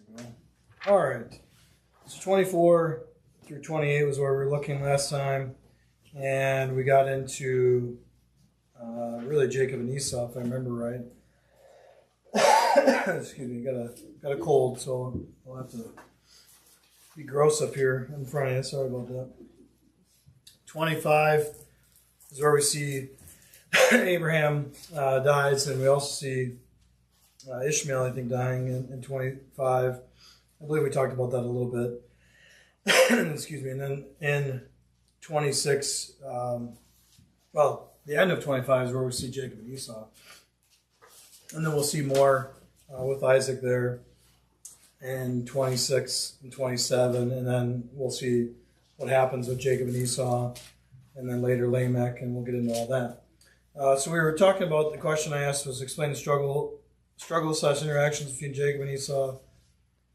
we go. All right. So 24 through 28 was where we were looking last time. And we got into really Jacob and Esau, if I remember right. Excuse me, got a cold, so I'll have to be gross up here in front of you. Sorry about that. 25 is where we see Abraham dies, and we also see Ishmael, I think, dying in 25. I believe we talked about that a little bit. Excuse me. And then in 26, the end of 25 is where we see Jacob and Esau. And then we'll see more with Isaac there in 26 and 27. And then we'll see what happens with Jacob and Esau. And then later Lamech, and we'll get into all that. So we were talking about, the question I asked was explain the struggle/interactions between Jacob and Esau.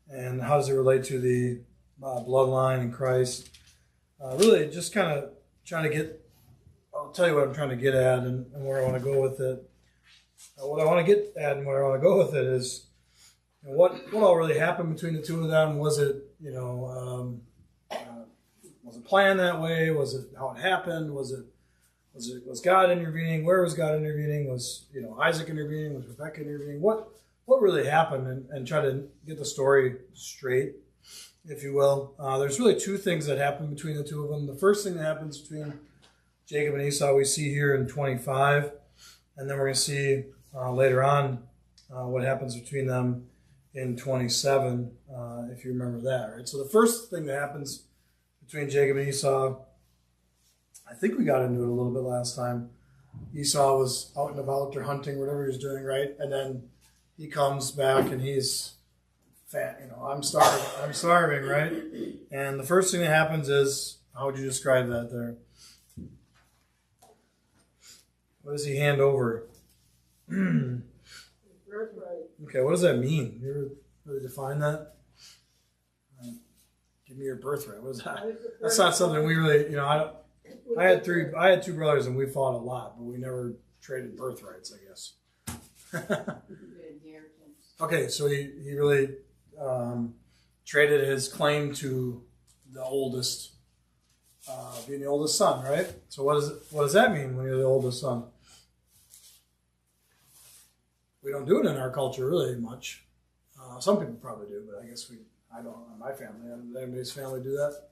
And how does it relate to the bloodline in Christ? Really just kind of trying to get, I'll tell you what I'm trying to get at and where I want to go with it. What I want to get at and where I want to go with it is, what all really happened between the two of them? Was it, was it planned that way? Was it how it happened? Was God intervening? Where was God intervening? Was Isaac intervening? Was Rebecca intervening? What really happened? And try to get the story straight, if you will. There's really two things that happen between the two of them. The first thing that happens between Jacob and Esau we see here in 25, and then we're going to see later on what happens between them in 27, if you remember that. Right. So the first thing that happens between Jacob and Esau, I think we got into it a little bit last time. Esau was out and about or hunting, whatever he was doing, right? And then he comes back and he's fat. I'm starving, right? And the first thing that happens is, how would you describe that there? What does he hand over? Okay, what does that mean? You ever really define that? Give me your birthright. What is that? That's not something we really, I had two brothers and we fought a lot, but we never traded birthrights, I guess. Okay, so he really traded his claim to the oldest, being the oldest son, right? So what does that mean when you're the oldest son? We don't do it in our culture really much. Some people probably do, but I guess I don't. In my family, does anybody's family do that?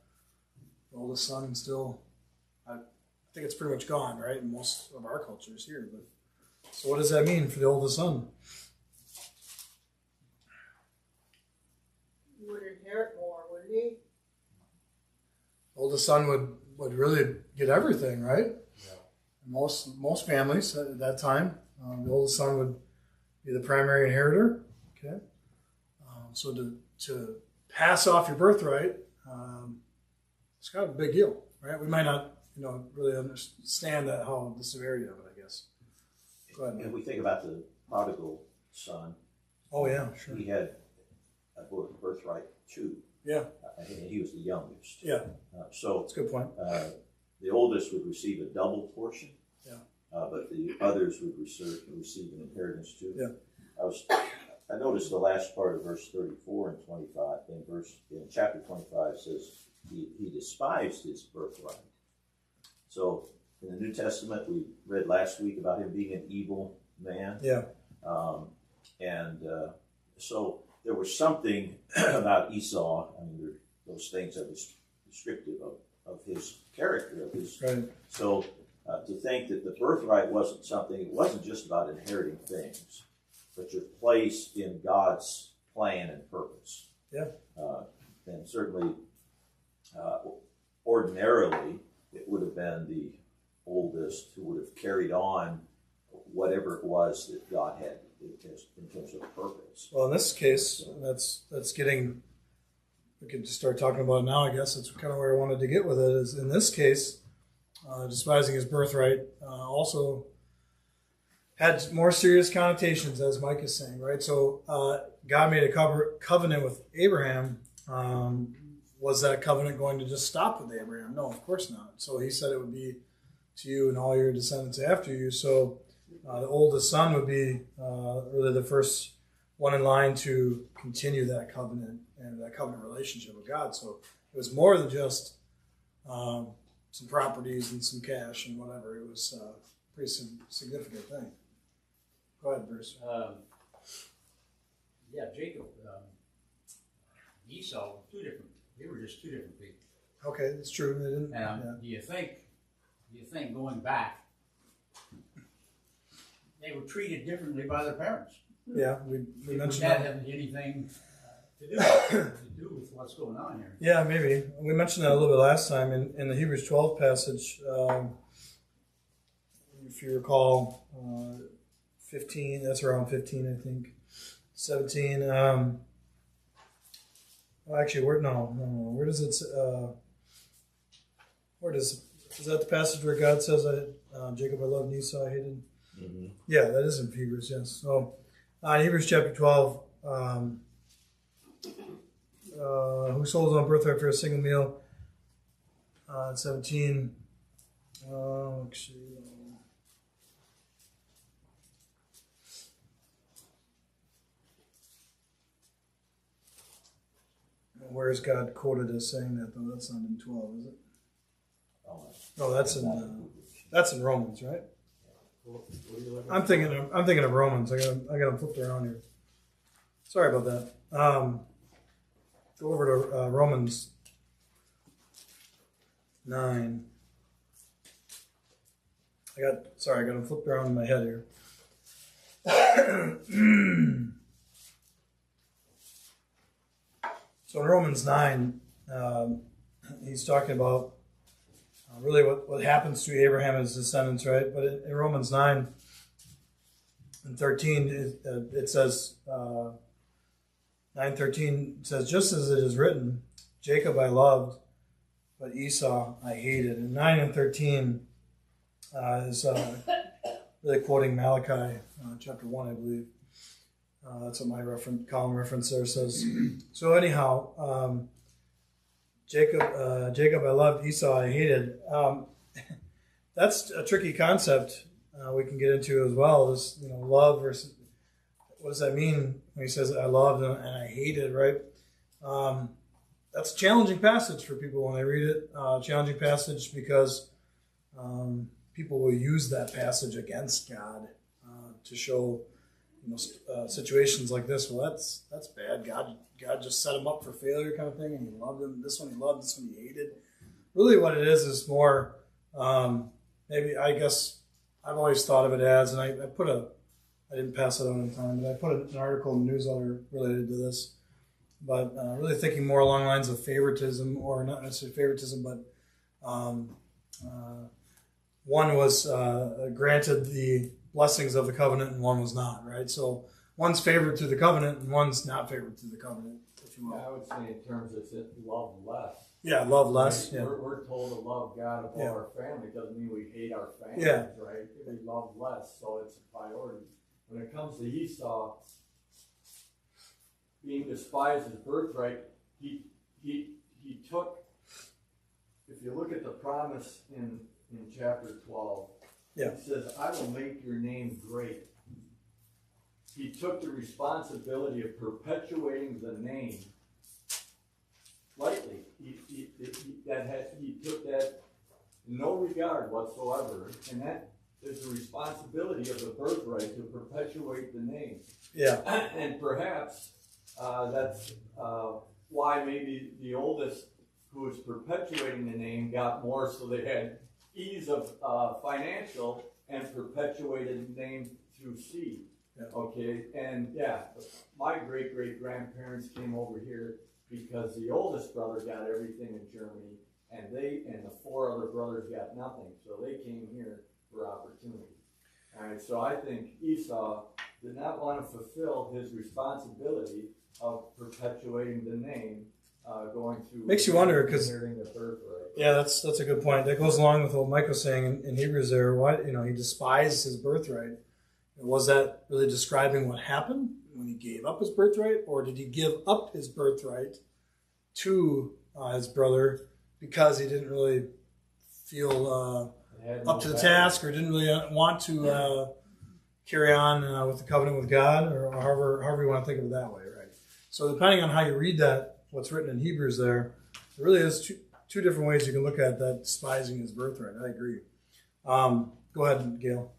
The oldest son still, I think it's pretty much gone, right? In most of our cultures here. But so what does that mean for the oldest son? He would inherit more, wouldn't he? Oldest son would really get everything, right? Yeah. Most families at that time, the oldest son would be the primary inheritor. Okay. So to pass off your birthright, it's kind of a big deal, right? We might not, really understand how the severity of it, I guess. Go ahead. And we think about the prodigal son. Oh yeah, sure. He had a birthright too. Yeah. And he was the youngest. Yeah. So that's a good point. The oldest would receive a double portion. Yeah. But the others would receive an inheritance too. Yeah. I noticed the last part of verse 34 and 25. In chapter 25 says he despised his birthright. So in the New Testament, we read last week about him being an evil man. Yeah. So there was something about Esau. I mean, those things that was descriptive of his character, of his. Right. So to think that the birthright wasn't something, it wasn't just about inheriting things, but your place in God's plan and purpose. Yeah. And certainly, ordinarily, it would have been the oldest who would have carried on whatever it was that God had in terms of purpose. Well, in this case, that's getting. We could just start talking about it now. I guess that's kind of where I wanted to get with it. Is in this case, despising his birthright also had more serious connotations, as Mike is saying, right? So God made a covenant with Abraham. Was that covenant going to just stop with Abraham? No, of course not. So he said it would be to you and all your descendants after you. So the oldest son would be really the first one in line to continue that covenant and that covenant relationship with God. So it was more than just some properties and some cash and whatever. It was a pretty significant thing. Go ahead, Bruce. Yeah, Jacob, Esau, they were just two different people. Okay, that's true. They didn't. Do you think going back, they were treated differently by their parents? Yeah, we Would mentioned that that. have anything to do with what's going on here? Yeah, maybe. We mentioned that a little bit last time in the Hebrews 12 passage. If you recall, 15, that's around 15, I think. 17. Actually, where does it? Is that the passage where God says, Jacob I loved and Esau I hated? Mm-hmm. Yeah, that is in Hebrews, yes. So, in Hebrews chapter 12, who sold his own birthright for a single meal? 17. Where is God quoted as saying that, though? That's not in 12, is it? No, that's in Romans, right? I'm thinking of Romans. I got them flipped around here. Sorry about that. Go over to Romans 9. I got them flipped around in my head here. So in Romans 9, he's talking about really what happens to Abraham and his descendants, right? But in Romans 9 and 13, it says, 9:13 says, just as it is written, Jacob I loved, but Esau I hated. And 9 and 13 is really quoting Malachi chapter 1, I believe. That's what my column reference there says. So anyhow, Jacob I loved, Esau I hated. That's a tricky concept we can get into as well. This, love versus, what does that mean when he says I loved and I hated, right? That's a challenging passage for people when they read it. Challenging passage because people will use that passage against God to show situations like this. Well, that's bad. God just set him up for failure, kind of thing, and he loved him. This one he loved, this one he hated. Really, what it is more. Maybe I guess I've always thought of it as, and I didn't pass it on in time, but I put an article in the newsletter related to this. But really thinking more along the lines of favoritism, or not necessarily favoritism, but one was granted the blessings of the covenant and one was not, right? So one's favored through the covenant and one's not favored through the covenant, if you will. I would say in terms of love less. Yeah, love less. Right? Yeah. We're told to love God above our family. It doesn't mean we hate our families, Yeah. right? We love less, so it's a priority. When it comes to Esau being despised as birthright, he took, if you look at the promise in chapter 12, Yeah. it says, I will make your name great. He took the responsibility of perpetuating the name lightly. He took that in no regard whatsoever, and that is the responsibility of the birthright to perpetuate the name. Yeah. And perhaps that's why maybe the oldest who was perpetuating the name got more, so they had ease of financial and perpetuated the name through seed. Yeah. Okay, and my great-great-grandparents came over here because the oldest brother got everything in Germany, and the four other brothers got nothing, so they came here for opportunity. All right, so I think Esau did not want to fulfill his responsibility of perpetuating the name, going through. Makes you wonder, because the birthright. Yeah, that's a good point. That goes along with what Mike was saying in Hebrews there. Why he despised his birthright. Was that really describing what happened when he gave up his birthright, or did he give up his birthright to his brother because he didn't really feel up to the task, or didn't really want to carry on with the covenant with God, or however you want to think of it that way, right? So depending on how you read that, what's written in Hebrews there really is two different ways you can look at that, despising his birthright. I agree. Go ahead, Gail.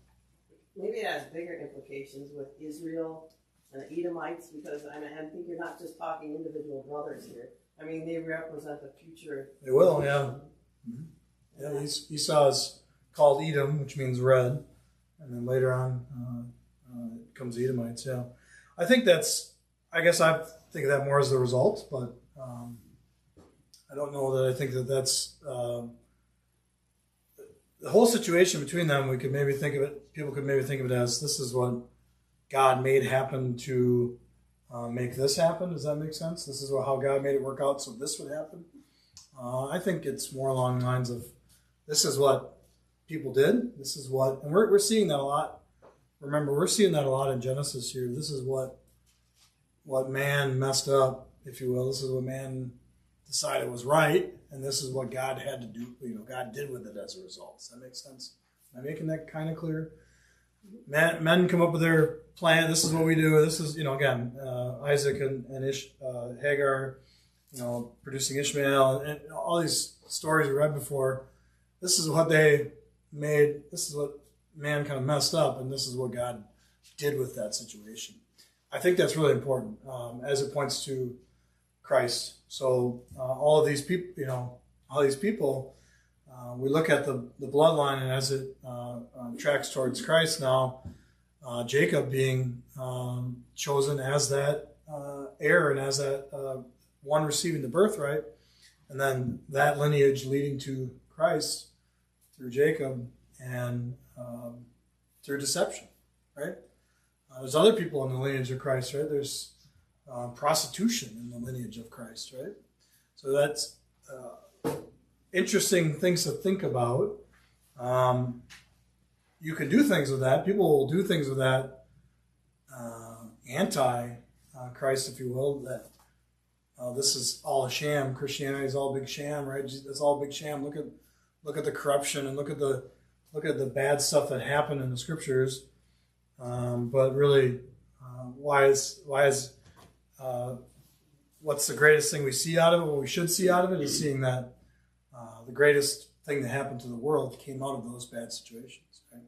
Maybe it has bigger implications with Israel and the Edomites, because I think you're not just talking individual brothers here. I mean, they represent the future. They will, yeah. Yeah, Esau is called Edom, which means red, and then later on it comes Edomites. Yeah, I think I guess I think of that more as the result, but I don't know that I think that's the whole situation between them. We could maybe think of it. People could maybe think of it as this is what God made happen to make this happen. Does that make sense? This is how God made it work out, so this would happen. I think it's more along the lines of this is what people did. This is what, and we're seeing that a lot. Remember, we're seeing that a lot in Genesis here. This is what man messed up, if you will. This is what man decided was right, and this is what God had to do. God did with it as a result. Does that make sense? Am I making that kind of clear? Men come up with their plan. This is what we do. This is, again, Isaac and Hagar, producing Ishmael, and all these stories we read before. This is what they made. This is what man kind of messed up, and this is what God did with that situation. I think that's really important as it points to Christ. So all of these people, we look at the bloodline, and as it tracks towards Christ now, Jacob being chosen as that heir and as that one receiving the birthright, and then that lineage leading to Christ through Jacob and through deception, right? There's other people in the lineage of Christ, right? There's prostitution in the lineage of Christ, right? So that's interesting things to think about. You can do things with that. People will do things with that anti-Christ, if you will, that this is all a sham. Christianity is all a big sham, right? It's all a big sham. Look at the corruption and look at the bad stuff that happened in the scriptures. But really, what's the greatest thing we see out of it? What we should see out of it is seeing that the greatest thing that happened to the world came out of those bad situations. Right?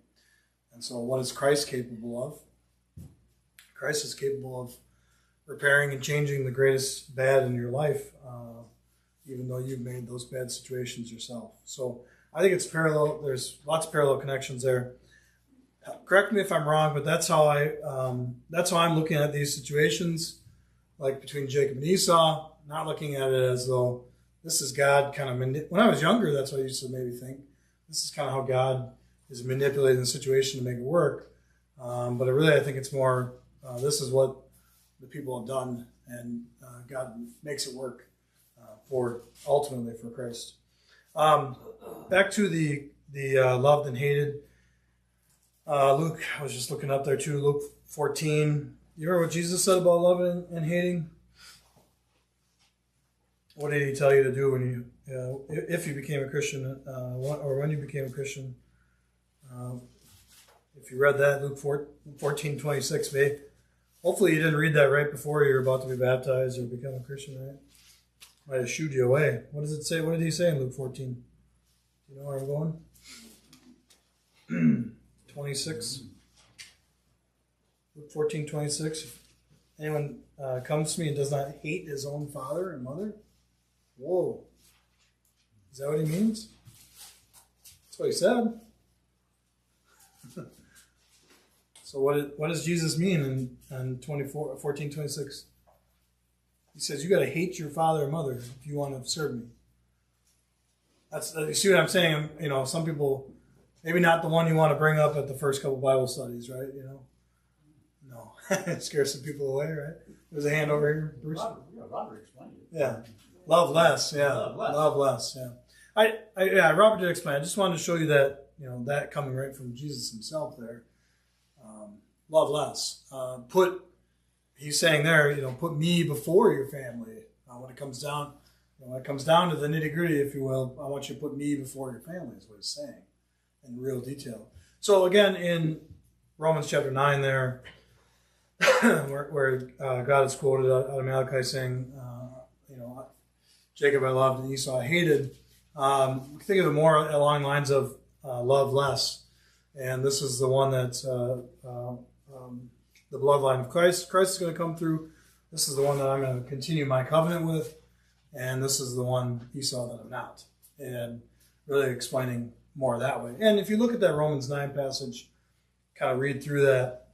And so what is Christ capable of? Christ is capable of repairing and changing the greatest bad in your life, even though you've made those bad situations yourself. So I think it's parallel. There's lots of parallel connections there. Correct me if I'm wrong, but that's how I'm looking at these situations, like between Jacob and Esau, not looking at it as though this is God kind of when I was younger, that's what I used to maybe think. This is kind of how God is manipulating the situation to make it work. But I think it's more, this is what the people have done, and God makes it work ultimately for Christ. Back to the loved and hated. Luke, I was just looking up there too, Luke 14. You remember what Jesus said about loving and hating? What did he tell you to do when if you became a Christian, or when you became a Christian? If you read that, Luke 14:26, hopefully you didn't read that right before you were about to be baptized or become a Christian, right? Might have shooed you away. What does it say? What did he say in Luke 14? Do you know where I'm going? 26. Luke 14:26. Anyone comes to me and does not hate his own father and mother? Whoa. Is that what he means? That's what he said. So what does Jesus mean in 14:26? He says, you got to hate your father and mother if you want to serve me. You see what I'm saying? Some people, maybe not the one you want to bring up at the first couple Bible studies, right? No. It scares some people away, right? There's a hand over here, Bruce. Robert explained it. Yeah. Love less, yeah. Love less, yeah. Robert did explain. I just wanted to show you that, that coming right from Jesus himself there. Love less. He's saying there, put me before your family. When it comes down to the nitty gritty, if you will, I want you to put me before your family is what he's saying in real detail. So again, in Romans chapter 9 there, where God is quoted out of Malachi saying, Jacob I loved and Esau I hated. Think of it more along lines of love less. And this is the one that's the bloodline of Christ. Christ is going to come through. This is the one that I'm going to continue my covenant with. And this is the one Esau that I'm not. And really explaining more that way. And if you look at that Romans 9 passage, kind of read through that.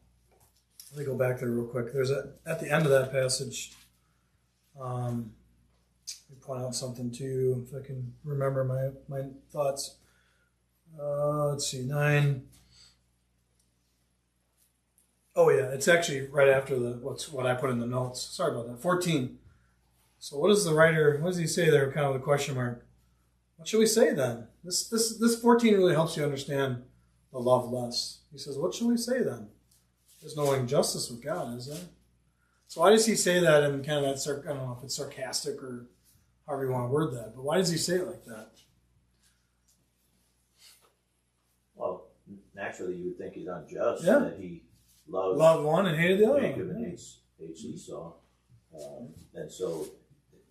Let me go back there real quick. There's at the end of that passage, let me point out something to you if I can remember my thoughts. Let's see, 9. Oh yeah, it's actually right after what I put in the notes. Sorry about that. 14. So what does he say there, kind of the question mark? What should we say then? This 14 really helps you understand the love less. He says, what should we say then? There's no injustice with God, is there? So why does he say that in kind of that, I don't know if it's sarcastic or however you want to word that, but why does he say it like that? Well, naturally you would think he's unjust, Yeah. that he loved one and hated the other. Jacob and hates Esau. And so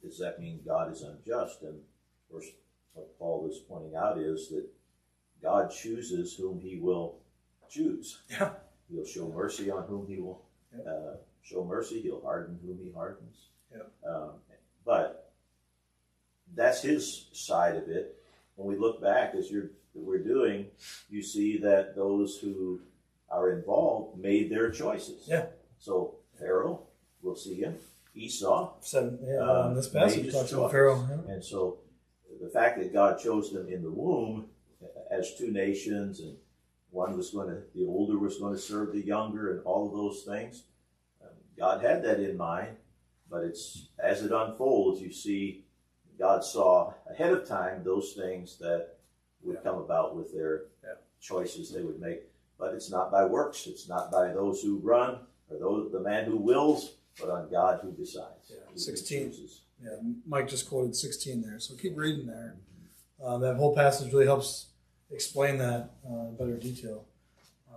does that mean God is unjust? And of course, what Paul is pointing out is that God chooses whom he will choose. Yeah. He'll show mercy on whom he will show mercy. He'll harden whom he hardens. Yeah. But that's his side of it. When we look back, as we're doing, you see that those who are involved made their choices. Yeah. So Pharaoh, we'll see him. Esau. This passage talks about Pharaoh. Yeah. And so the fact that God chose them in the womb as two nations, and the older was going to serve the younger, and all of those things, God had that in mind. But as it unfolds, you see God saw ahead of time those things that would come about with their choices they would make. But it's not by works. It's not by those who run or the man who wills, but on God who decides. Yeah. 16. Yeah, Mike just quoted 16 there. So keep reading there. That whole passage really helps explain that in better detail.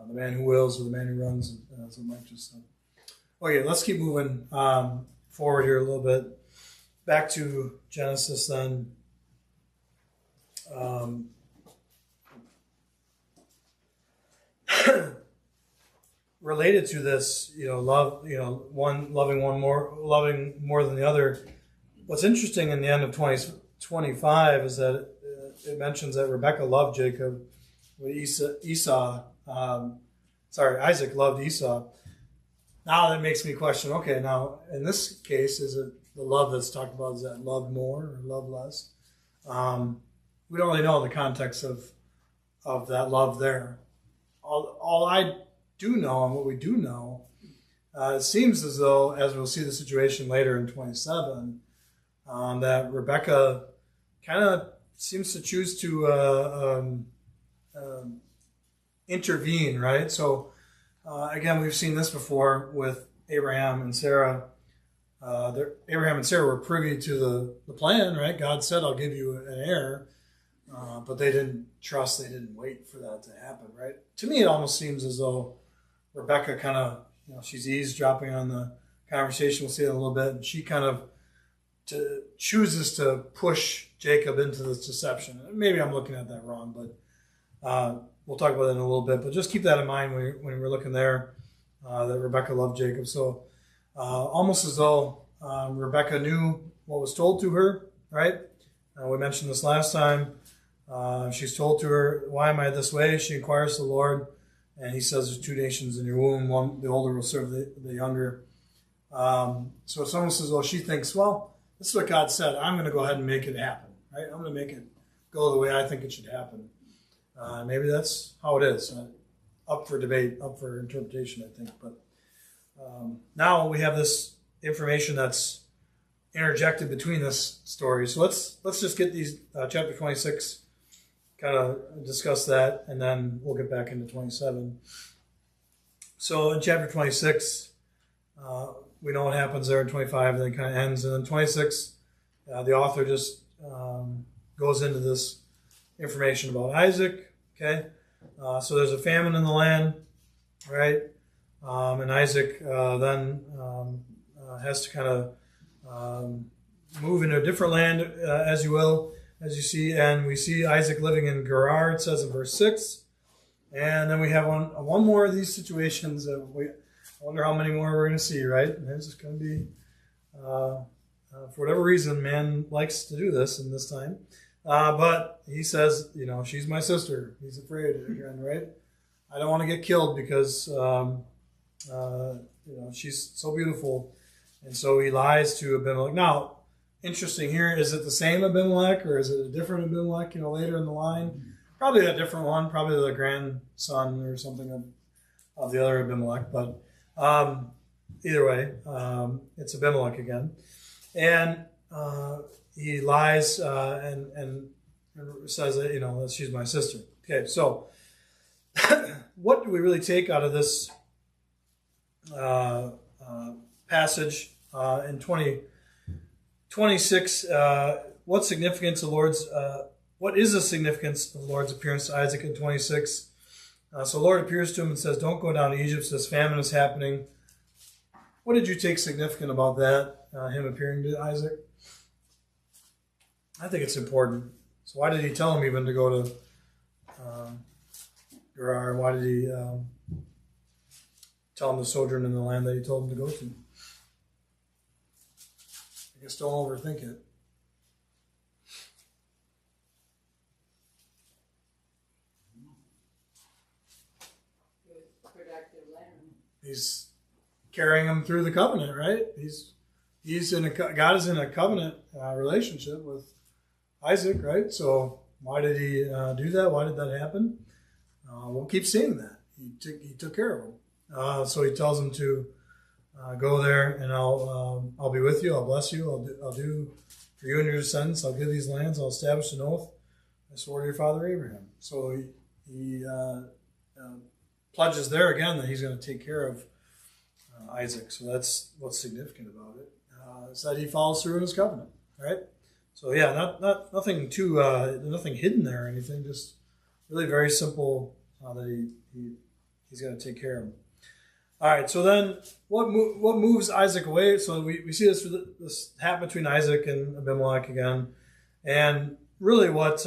The man who wills or the man who runs, that's what Mike just said. Okay, let's keep moving forward here a little bit. Back to Genesis then. Related to this, love, one loving more than the other. What's interesting in the end of 25 is that it mentions that Rebekah loved Jacob, Isaac loved Esau. Now that makes me question, okay, now in this case, is it the love that's talked about, is that love more or love less? We don't really know the context of that love there. All I do know, and what we do know, it seems as though, as we'll see the situation later in 27, that Rebekah kind of seems to choose to intervene, right? So, again, we've seen this before with Abraham and Sarah. Abraham and Sarah were privy to the plan, right? God said, I'll give you an heir. But they didn't trust, they didn't wait for that to happen, right? To me, it almost seems as though Rebekah kind of, she's eavesdropping on the conversation. We'll see it in a little bit. And she kind of chooses to push Jacob into this deception. Maybe I'm looking at that wrong, but we'll talk about that in a little bit. But just keep that in mind when we're looking there, that Rebekah loved Jacob. So almost as though Rebekah knew what was told to her, right? We mentioned this last time. She's told to her, why am I this way? She inquires the Lord, and he says there's two nations in your womb. One, the older will serve the younger. So it's almost as though she thinks, well, this is what God said. I'm going to go ahead and make it happen, right? I'm going to make it go the way I think it should happen. Maybe that's how it is. Up for debate, up for interpretation, I think. But now we have this information that's interjected between this story. So let's just get these chapter 26, kind of discuss that, and then we'll get back into 27. So in chapter 26, we know what happens there in 25, and then it kind of ends. And then 26, the author just goes into this information about Isaac. Okay, so there's a famine in the land. right? And Isaac then has to kind of move into a different land, as you will, as you see. And we see Isaac living in Gerar, it says in verse 6. And then we have one more of these situations. I wonder how many more we're going to see, right? And there's going to be, for whatever reason, man likes to do this in this time. But he says, she's my sister. He's afraid again, right? I don't want to get killed because, she's so beautiful. And so he lies to Abimelech. Now, interesting here, is it the same Abimelech or is it a different Abimelech, later in the line? Probably a different one, probably the grandson or something of the other Abimelech. But either way, it's Abimelech again. And he lies and says that, that she's my sister. Okay, so what do we really take out of this passage in 26? What significance the Lord's what is the significance of the Lord's appearance to Isaac in 26? So the Lord appears to him and says, "Don't go down to Egypt. This famine is happening." What did you take significant about that? Him appearing to Isaac? I think it's important. So why did he tell him even to go to Gerar? Why did he tell him to sojourn in the land that he told him to go to? I guess don't overthink it. He's carrying him through the covenant, right? God is in a covenant relationship with Isaac, right? So why did he do that? Why did that happen? We'll keep seeing that. He took care of him. So he tells him to go there, and I'll be with you. I'll bless you. I'll do for you and your descendants. I'll give these lands. I'll establish an oath I swore to your father Abraham. So he pledges there again that he's going to take care of Isaac. So that's what's significant about it. Is that he follows through in his covenant, right? So yeah, nothing too nothing hidden there or anything. Just really very simple that he's going to take care of him. All right. So then, what moves Isaac away? So we see this happen between Isaac and Abimelech again, and really what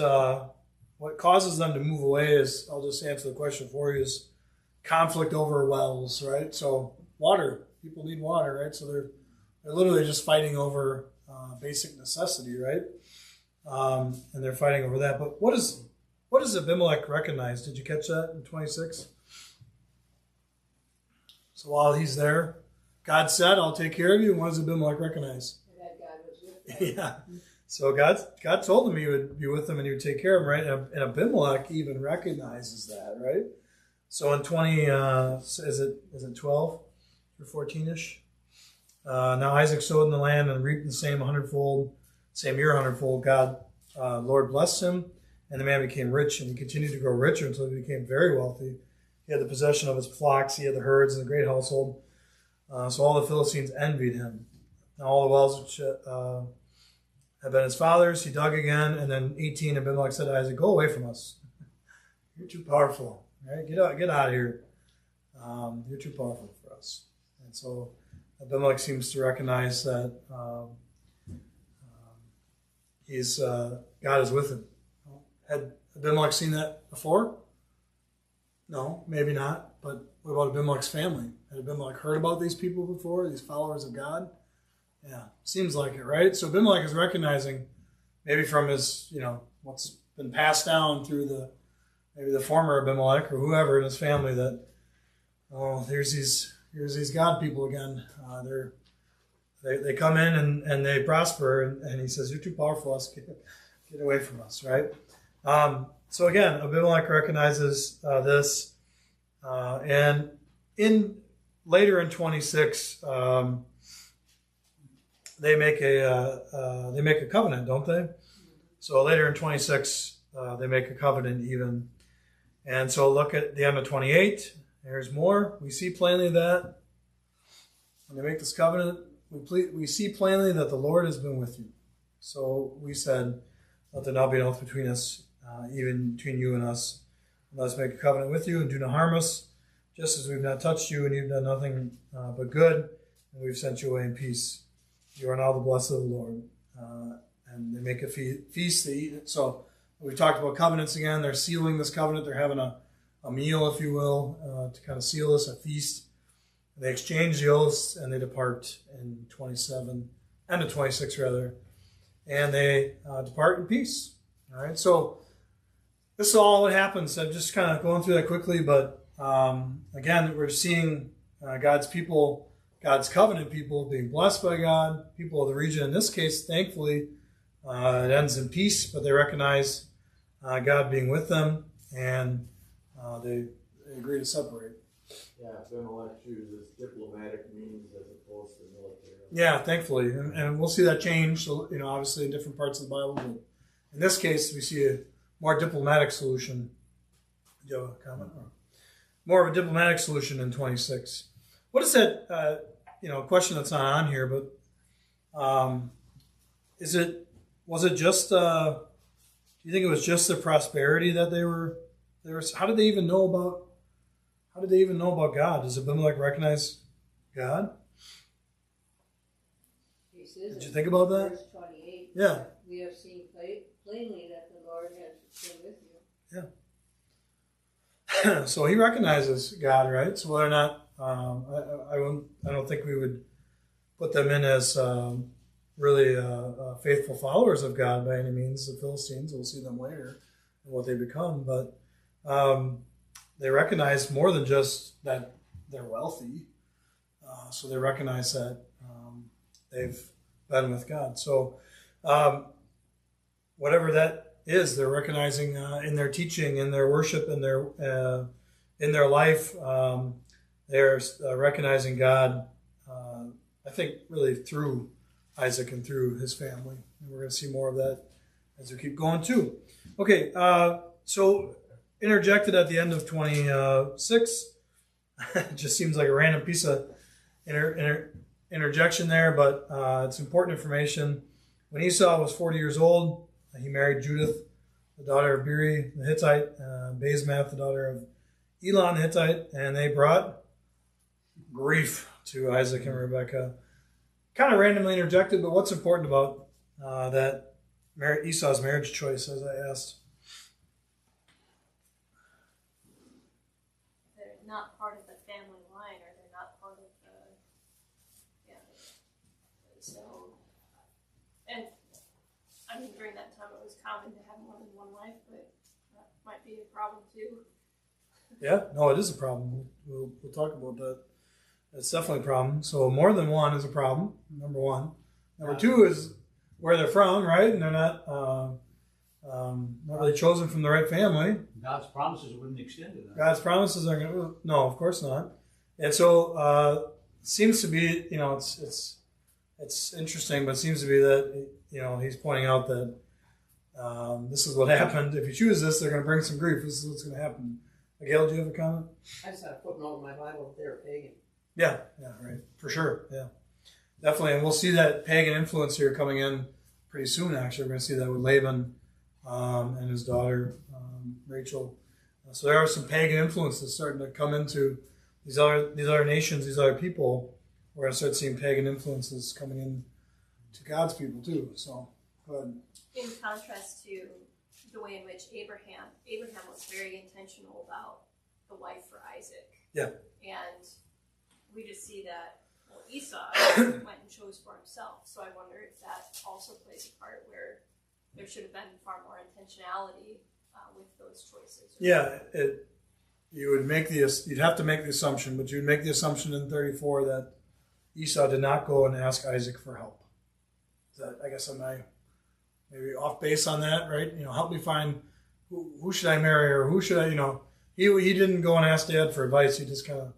causes them to move away is, I'll just answer the question for you, is conflict over wells, right? So water, people need water, right? So they're literally just fighting over basic necessity, right? And they're fighting over that. But what does Abimelech recognize? Did you catch that in 26? So while he's there, God said, "I'll take care of you." And what does Abimelech recognize? That God was with them. Yeah. So God told him he would be with him and he would take care of him, right? And Abimelech even recognizes that, right? So in 20, is it 12 or 14-ish? Now Isaac sowed in the land and reaped the same 100-fold, same year 100-fold. God, Lord blessed him, and the man became rich, and he continued to grow richer until he became very wealthy. He had the possession of his flocks, he had the herds and the great household. So all the Philistines envied him. Now all the wells which had been his father's, he dug again, and then 18, Abimelech said to Isaac, "Go away from us. You're too powerful. Right? Get out of here. You're too powerful for us." And so Abimelech seems to recognize that God is with him. Had Abimelech seen that before? No, maybe not. But what about Abimelech's family? Had Abimelech heard about these people before, these followers of God? Yeah, seems like it, right? So Abimelech is recognizing, maybe from his, what's been passed down through maybe the former Abimelech or whoever in his family, that, here's these God people again. They come in and they prosper, and he says, "You're too powerful for us. Get away from us," right? So again, Abimelech recognizes this, and later in 26, they make a covenant, don't they? So later in 26, they make a covenant even. And so look at the end of 28. There's more. We see plainly that when they make this covenant, we see plainly that the Lord has been with you. So we said, "Let there now be an oath between us, even between you and us. Let us make a covenant with you, and do not harm us. just as we've not touched you, and you've done nothing but good, and we've sent you away in peace. You are now the blessed of the Lord. And they make a feast, they eat it. So we talked about covenants again. They're sealing this covenant. They're having a meal, if you will, to kind of seal this, a feast. They exchange the oaths, and they depart in 27, end of 26 rather, and they depart in peace. All right, so this is all what happens. I'm just kind of going through that quickly, but again, we're seeing God's people, God's covenant people being blessed by God, people of the region. In this case, thankfully, it ends in peace, but they recognize God being with them, and they agree to separate. Yeah, Abimelech chooses diplomatic means as opposed to military. Yeah, thankfully, and we'll see that change. So, obviously in different parts of the Bible, but in this case, we see a more diplomatic solution. Do you have a comment? More of a diplomatic solution in 26. What is that? Question that's not on here, but was it just? Do you think it was just the prosperity that they were? How did they even know about? How did they even know about God? Does Abimelech recognize God? He says Did you in think about that? Verse 28. Yeah. We have seen plainly that the Lord has been with you. So he recognizes God, right? So whether or not, I don't think we would put them in as really faithful followers of God by any means. The Philistines, we'll see them later and what they become, but they recognize more than just that they're wealthy. So they recognize that they've been with God. So whatever that is, they're recognizing in their teaching, in their worship, in their life, they're recognizing God. I think really through Isaac and through his family, and we're going to see more of that as we keep going too. Okay, so interjected at the end of 26. It just seems like a random piece of interjection there, but it's important information. When Esau was 40 years old, he married Judith, the daughter of Beeri the Hittite, Basemath, the daughter of Elon the Hittite, and they brought grief to Isaac and Rebekah. Kind of randomly interjected, but what's important about that Esau's marriage choice, as I asked? They're not part of the family line, or they're not part of the, so, and I mean, during that time it was common to have more than one wife, but that might be a problem too. Yeah, no, it is a problem. We'll talk about that. It's definitely a problem. So more than one is a problem, number one. Number two is where they're from, right? And they're not really chosen from the right family. God's promises wouldn't extend to them. God's promises are going to, no, of course not. And so it seems to be, it's interesting, but it seems to be that, he's pointing out that this is what happened. If you choose this, they're going to bring some grief. This is what's going to happen. Miguel, do you have a comment? I just had a footnote in my Bible that they're pagan. Yeah, right, for sure, yeah. Definitely, and we'll see that pagan influence here coming in pretty soon, actually. We're going to see that with Laban and his daughter, Rachel. So there are some pagan influences starting to come into these other nations, these other people. We're going to start seeing pagan influences coming in to God's people, too. So, go ahead. In contrast to the way in which Abraham was very intentional about the wife for Isaac. Yeah. And we just see that Esau went and chose for himself. So I wonder if that also plays a part where there should have been far more intentionality with those choices. Yeah, you'd have to make the assumption, but you'd make the assumption in 34 that Esau did not go and ask Isaac for help. I guess am I maybe off base on that, right? Help me find who should I marry, or who should I, he didn't go and ask Dad for advice. He just kind of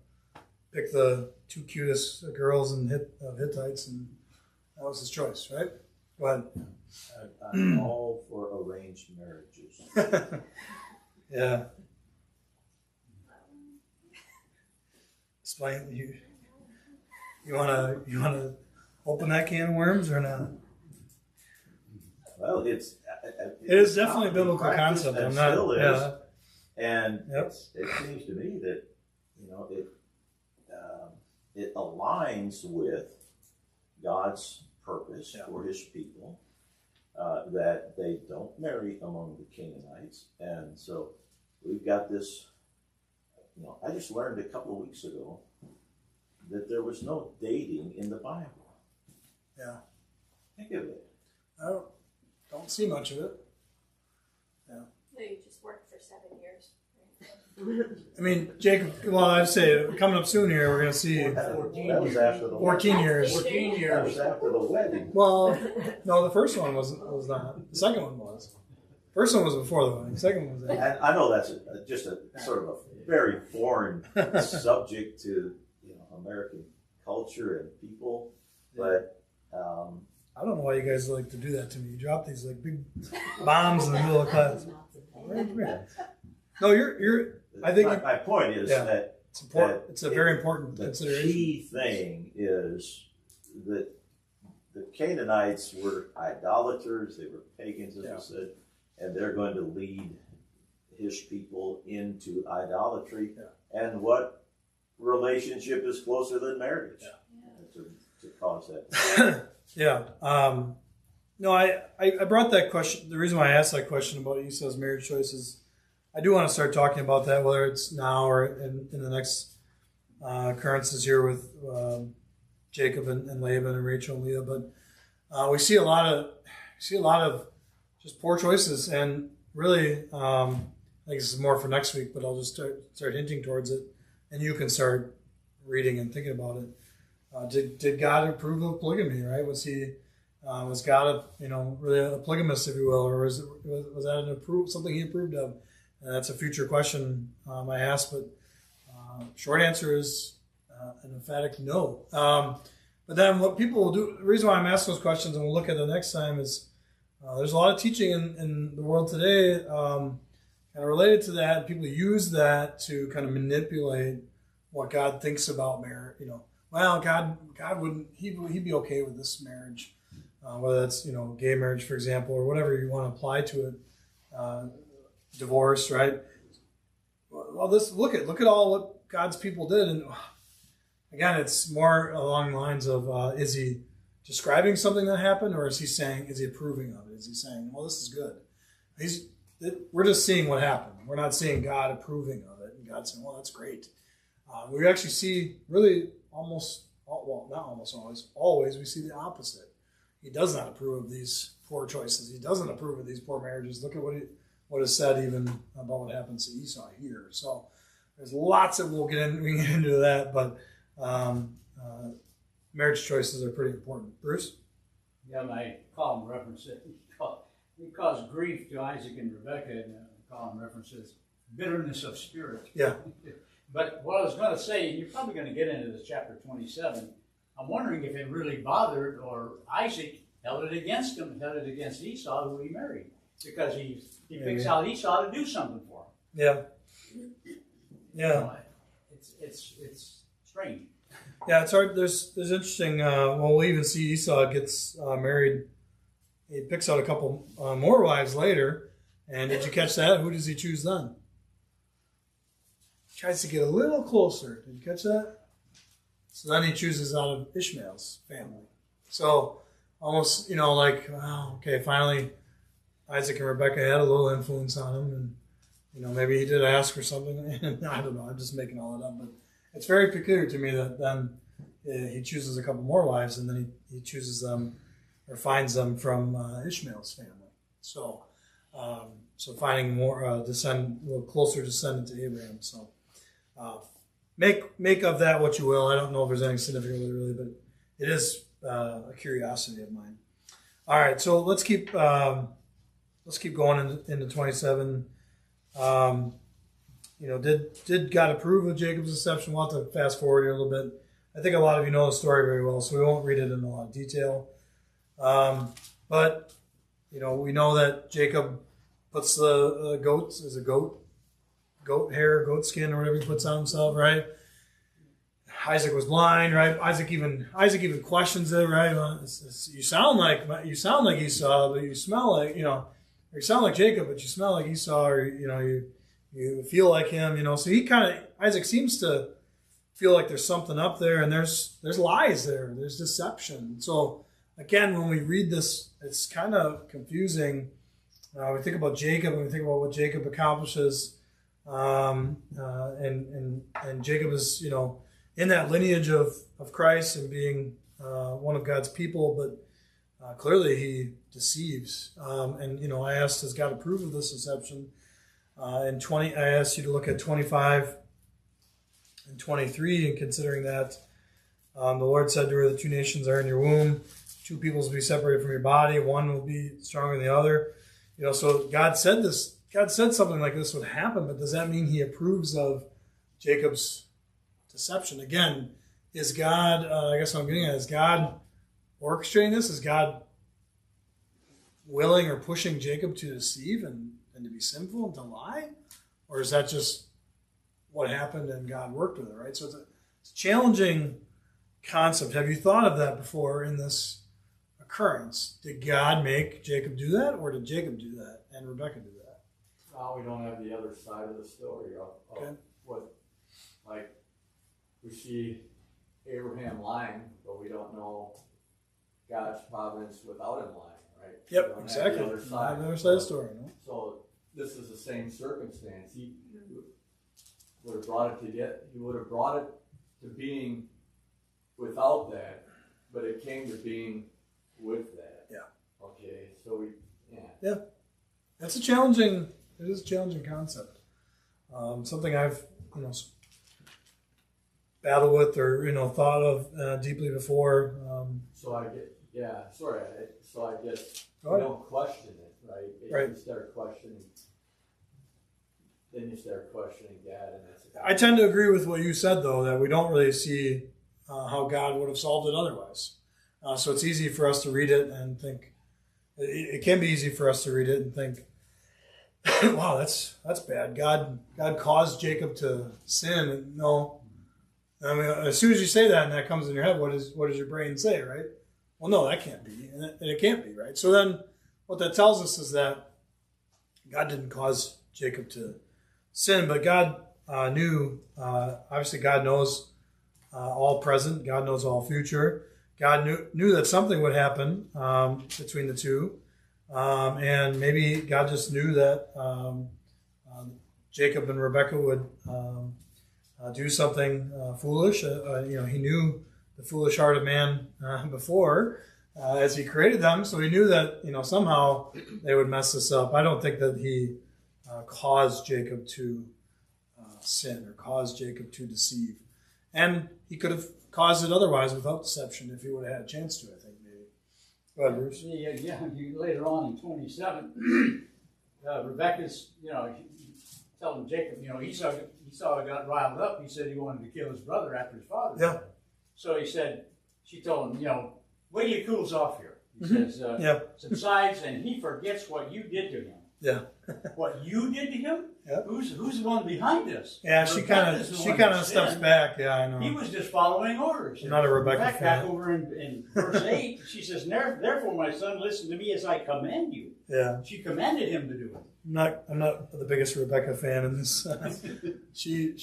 picked the two cutest girls and Hittites, and that was his choice, right? Go ahead. I'm all for arranged marriages. Yeah. Explain. You wanna open that can of worms or not? Well, it is definitely a biblical practice, concept. and I'm not. still is. Yeah. And Yep. it seems to me that it aligns with God's purpose Yeah. for His people, that they don't marry among the Canaanites, and so we've got this. I just learned a couple of weeks ago that there was no dating in the Bible. Yeah. Think of it. I don't see much of it. They just worked for 7 years. I mean, Jacob, well, I'd say coming up soon here, we're going to see That was after the 14 years. 14 That years. was after the wedding. Well, no, the first one was not. The second one was. First one was before the wedding. The second one was after. And I know that's just a sort of a very foreign subject to American culture and people, but I don't know why you guys like to do that to me. You drop these like big bombs in the middle of class. No, you're. I think my point is Yeah. that it's important. It's a very important the consideration. key thing is that the Canaanites were idolaters, they were pagans, as Yeah. I said, and they're going to lead His people into idolatry. Yeah. And what relationship is closer than marriage Yeah. to cause that? Yeah. No, I brought that question. The reason why I asked that question about Esau's marriage choices, I do want to start talking about that, whether it's now or in the next occurrences here with Jacob and Laban and Rachel and Leah. But we see a lot of just poor choices, and really, I think this is more for next week. But I'll just start hinting towards it, and you can start reading and thinking about it. Did God approve of polygamy? Right? Was God really a polygamist, if you will, or was that something He approved of? And that's a future question I ask, but short answer is an emphatic no. But then what people will do, the reason why I'm asking those questions, and we'll look at the next time, is there's a lot of teaching in the world today kind of related to that. People use that to kind of manipulate what God thinks about marriage. Well, God wouldn't, he'd be okay with this marriage, whether that's gay marriage, for example, or whatever you want to apply to it. Divorce, right? Well, look at all what God's people did, and again, it's more along the lines of is He describing something that happened, or is He approving of it? Is He saying, well, this is good? We're just seeing what happened. We're not seeing God approving of it, and God saying, well, that's great. We actually see really always we see the opposite. He does not approve of these poor choices. He doesn't approve of these poor marriages. Look at what is said even about what happens to Esau here. So there's lots that we can get into that, but marriage choices are pretty important. Bruce? Yeah, my column references, he caused grief to Isaac and Rebekah, and the column references bitterness of spirit. Yeah. But what I was going to say, and you're probably going to get into this chapter 27, I'm wondering if it really bothered, or Isaac held it against Esau, who he married, because he picks out Esau to do something for him. Yeah. Yeah. It's strange. Yeah, it's hard. There's interesting. We'll even see Esau gets married. He picks out a couple more wives later. And did you catch that? Who does he choose then? He tries to get a little closer. Did you catch that? So then he chooses out of Ishmael's family. So almost, okay, finally Isaac and Rebekah had a little influence on him, and maybe he did ask for something. I don't know. I'm just making all that up, but it's very peculiar to me that then he chooses a couple more wives, and then he chooses them or finds them from Ishmael's family. So, finding more a little closer descendant to Abraham. So, make of that what you will. I don't know if there's anything significant really, but it is a curiosity of mine. All right, so let's keep going into 27. Did God approve of Jacob's deception? We'll have to fast forward here a little bit. I think a lot of you know the story very well, so we won't read it in a lot of detail. But we know that Jacob puts the goat hair, goat skin, or whatever he puts on himself, right? Isaac was blind, right? Isaac even questions it, right? Well, you sound like Esau, but you smell like you sound like Jacob, but you smell like Esau, or you you feel like him, So Isaac seems to feel like there's something up there, and there's lies there, there's deception. So again, when we read this, it's kind of confusing. We think about Jacob, and we think about what Jacob accomplishes, and Jacob is, in that lineage of Christ and being one of God's people, but clearly he deceives. And I asked, does God approve of this deception? I asked you to look at 25 and 23, and considering that the Lord said to her, the two nations are in your womb, two peoples will be separated from your body, one will be stronger than the other. So God said this. God said something like this would happen, but does that mean he approves of Jacob's deception? Again, is God, I guess what I'm getting at, is God orchestrating this? Is God willing or pushing Jacob to deceive and to be sinful and to lie? Or is that just what happened and God worked with it, right? So it's a challenging concept. Have you thought of that before in this occurrence? Did God make Jacob do that, or did Jacob do that and Rebekah do that? Now we don't have the other side of the story of Okay. what, like, we see Abraham lying, but we don't know God's providence without him lying, right? We Yep, don't have exactly. The other side. The other side of the story, no? So this is the same circumstance. He would have brought it he would have brought it to being without that, but it came to being with that. Yeah. Okay, so That's it is a challenging concept. Something I've, battled with or, thought of deeply before. So I guess Go you ahead. don't question it, right? Right. You start questioning, then you start questioning God, and that's I tend to agree with what you said, though, that we don't really see how God would have solved it otherwise. So it's easy for us to read it and think, it can be easy for us to read it and think, wow, that's bad. God caused Jacob to sin. And no, I mean, as soon as you say that and that comes in your head, what does your brain say, right? Well, no, that can't be, and it can't be, right? So then, what that tells us is that God didn't cause Jacob to sin, but God knew. Obviously, God knows all present. God knows all future. God knew that something would happen between the two. And maybe God just knew that Jacob and Rebekah would do something foolish. He knew the foolish heart of man before as he created them. So he knew that, somehow they would mess this up. I don't think that he caused Jacob to sin or caused Jacob to deceive. And he could have caused it otherwise without deception if he would have had a chance to, I think, maybe. Go ahead, Bruce. Later on in 27, Rebecca's, telling Jacob, Esau got riled up. He said he wanted to kill his brother after his father died. So she told him, wait till he cools off here. He says, subsides, and he forgets what you did to him. Yeah. What you did to him? Yeah. Who's the one behind this? Yeah, she kind of steps back. Yeah, I know. He was just following orders. I'm not a Rebecca fan. Back over in verse 8, she says, therefore, my son, listen to me as I command you. Yeah. She commanded him to do it. I'm not the biggest Rebecca fan in this. She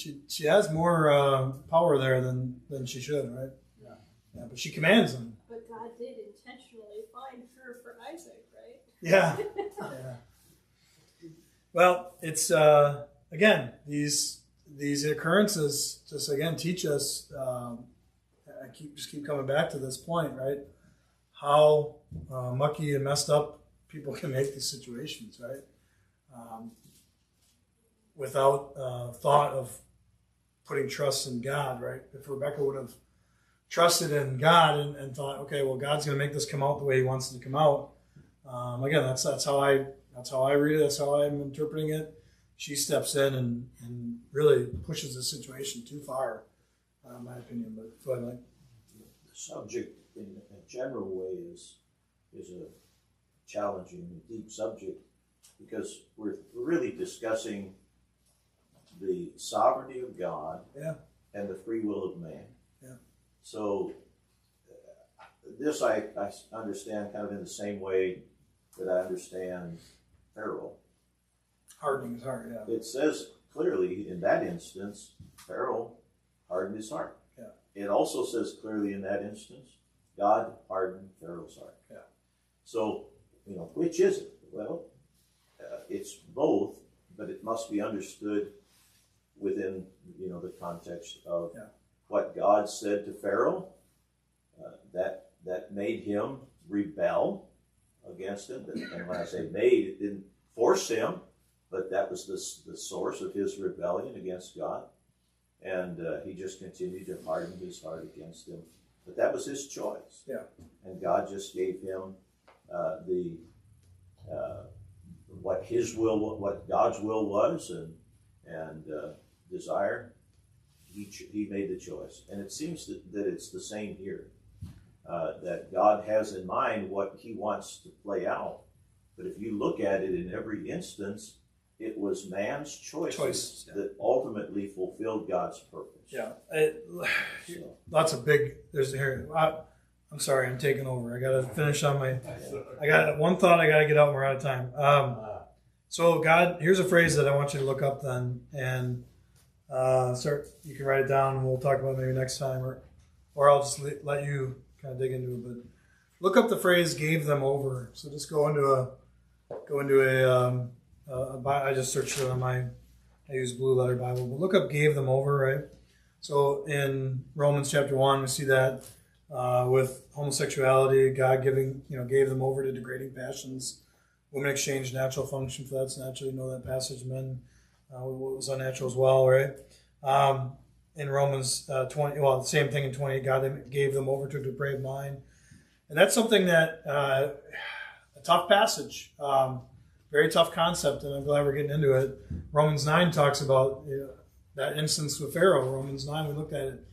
has more power there than she should, right? Yeah, but she commands him. But God did intentionally find her for Isaac, right? Yeah. Yeah. Well, it's again these occurrences just again teach us. I keep coming back to this point, right? How mucky and messed up people can make these situations, right? Without thought of putting trust in God, right? If Rebecca would have trusted in God and thought, okay, well, God's going to make this come out the way He wants it to come out. Again, that's how I read it. That's how I'm interpreting it. She steps in and really pushes the situation too far, in my opinion. But go ahead, Mike. The subject in a general way is a challenging and deep subject because we're really discussing the sovereignty of God and the free will of man. Yeah. So this I understand kind of in the same way that I understand Pharaoh. Hardening his heart, yeah. It says clearly in that instance, Pharaoh hardened his heart. Yeah. It also says clearly in that instance, God hardened Pharaoh's heart. Yeah. So, which is it? Well, it's both, but it must be understood within, the context of what God said to Pharaoh, that made him rebel against him. And when I say made, it didn't force him, but that was the source of his rebellion against God. And he just continued to harden his heart against him. But that was his choice. Yeah. And God just gave him what God's will was and desire. He made the choice. And it seems that it's the same here. That God has in mind what he wants to play out. But if you look at it in every instance, it was man's choices that ultimately fulfilled God's purpose. Yeah. So, Lots of big, I'm sorry, I'm taking over. I got to finish on I got one thought I got to get out and we're out of time. So God, here's a phrase that I want you to look up then and you can write it down and we'll talk about it maybe next time or I'll just let you kind of dig into it. But look up the phrase "gave them over." So just go into a I just searched it on I use Blue Letter Bible, but look up "gave them over," right? So in Romans chapter 1, we see that with homosexuality, God gave them over to degrading passions. Women exchanged natural function for that's natural. You know that passage, men, what was unnatural as well, right? In Romans 20, well, the same thing in 20, God gave them over to a depraved mind. And that's something that, a tough passage, very tough concept, and I'm glad we're getting into it. Romans 9 talks about that instance with Pharaoh. Romans 9, we looked at it.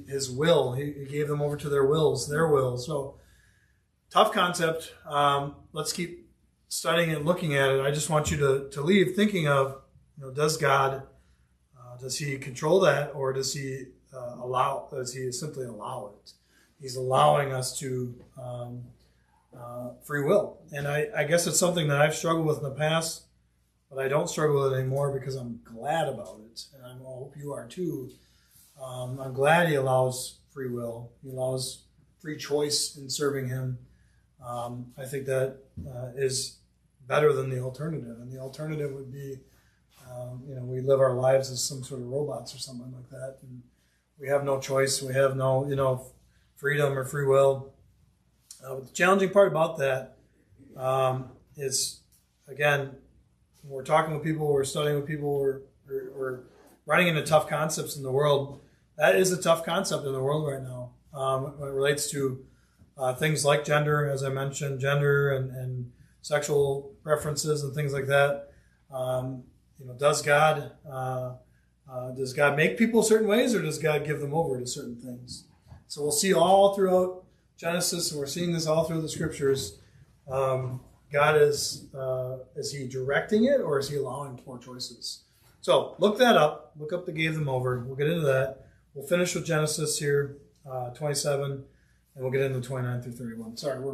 His will, he gave them over to their will. So, tough concept. Let's keep studying and looking at it. I just want you to leave thinking of, does God, does he control that, or does he does he simply allow it? He's allowing us to free will. And I guess it's something that I've struggled with in the past, but I don't struggle with it anymore because I'm glad about it. And I hope you are too. I'm glad he allows free will. He allows free choice in serving him. I think that is better than the alternative. And the alternative would be, we live our lives as some sort of robots or something like that. And we have no choice. We have no, freedom or free will. But the challenging part about that is, again, when we're talking with people, we're studying with people, we're running into tough concepts in the world. That is a tough concept in the world right now. When it relates to things like gender, as I mentioned, gender and sexual preferences and things like that. Does God make people certain ways, or does God give them over to certain things? So we'll see all throughout Genesis, and we're seeing this all through the scriptures. God is he directing it, or is he allowing poor choices? So look that up. Look up the gave them over. We'll get into that. We'll finish with Genesis here, 27, and we'll get into 29 through 31. Sorry, we're